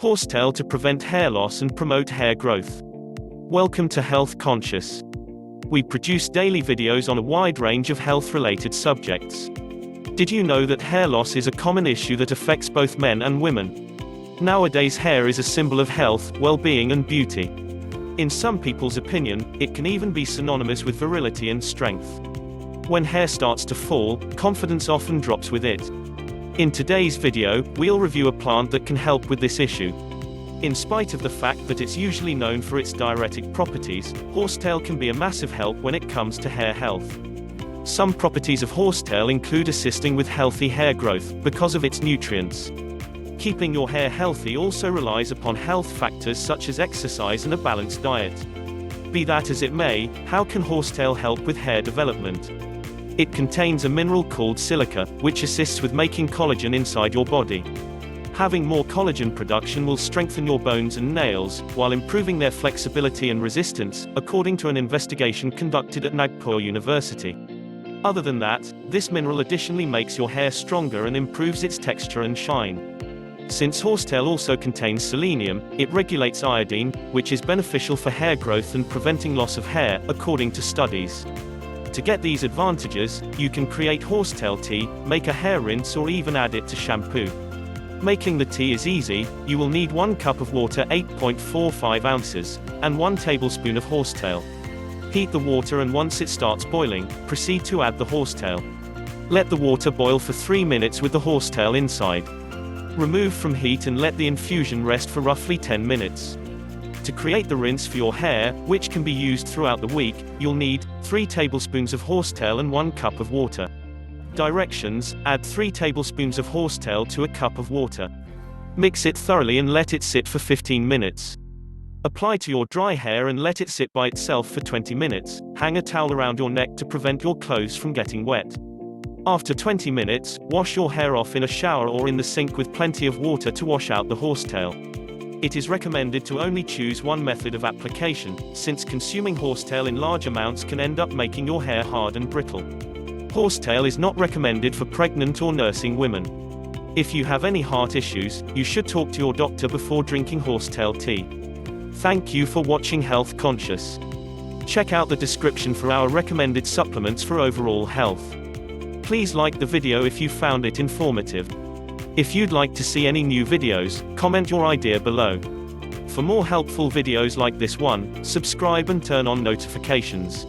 Horsetail to prevent hair loss and promote hair growth. Welcome to Health Conscious. We produce daily videos on a wide range of health-related subjects. Did you know that hair loss is a common issue that affects both men and women? Nowadays, hair is a symbol of health, well-being and beauty. In some people's opinion, it can even be synonymous with virility and strength. When hair starts to fall, confidence often drops with it. In today's video, we'll review a plant that can help with this issue. In spite of the fact that it's usually known for its diuretic properties, horsetail can be a massive help when it comes to hair health. Some properties of horsetail include assisting with healthy hair growth, because of its nutrients. Keeping your hair healthy also relies upon health factors such as exercise and a balanced diet. Be that as it may, how can horsetail help with hair development? It contains a mineral called silica, which assists with making collagen inside your body. Having more collagen production will strengthen your bones and nails, while improving their flexibility and resistance, according to an investigation conducted at Nagpur University. Other than that, this mineral additionally makes your hair stronger and improves its texture and shine. Since horsetail also contains selenium, it regulates iodine, which is beneficial for hair growth and preventing loss of hair, according to studies. To get these advantages, you can create horsetail tea, make a hair rinse or even add it to shampoo. Making the tea is easy. You will need 1 cup of water 8.45 ounces, and 1 tablespoon of horsetail. Heat the water and once it starts boiling, proceed to add the horsetail. Let the water boil for 3 minutes with the horsetail inside. Remove from heat and let the infusion rest for roughly 10 minutes. To create the rinse for your hair, which can be used throughout the week, you'll need 3 tablespoons of horsetail and 1 cup of water. Directions: add 3 tablespoons of horsetail to a cup of water. Mix it thoroughly and let it sit for 15 minutes. Apply to your dry hair and let it sit by itself for 20 minutes. Hang a towel around your neck to prevent your clothes from getting wet. After 20 minutes, wash your hair off in a shower or in the sink with plenty of water to wash out the horsetail. It is recommended to only choose one method of application, since consuming horsetail in large amounts can end up making your hair hard and brittle. Horsetail is not recommended for pregnant or nursing women. If you have any heart issues, you should talk to your doctor before drinking horsetail tea. Thank you for watching Health Conscious. Check out the description for our recommended supplements for overall health. Please like the video if you found it informative. If you'd like to see any new videos, comment your idea below. For more helpful videos like this one, subscribe and turn on notifications.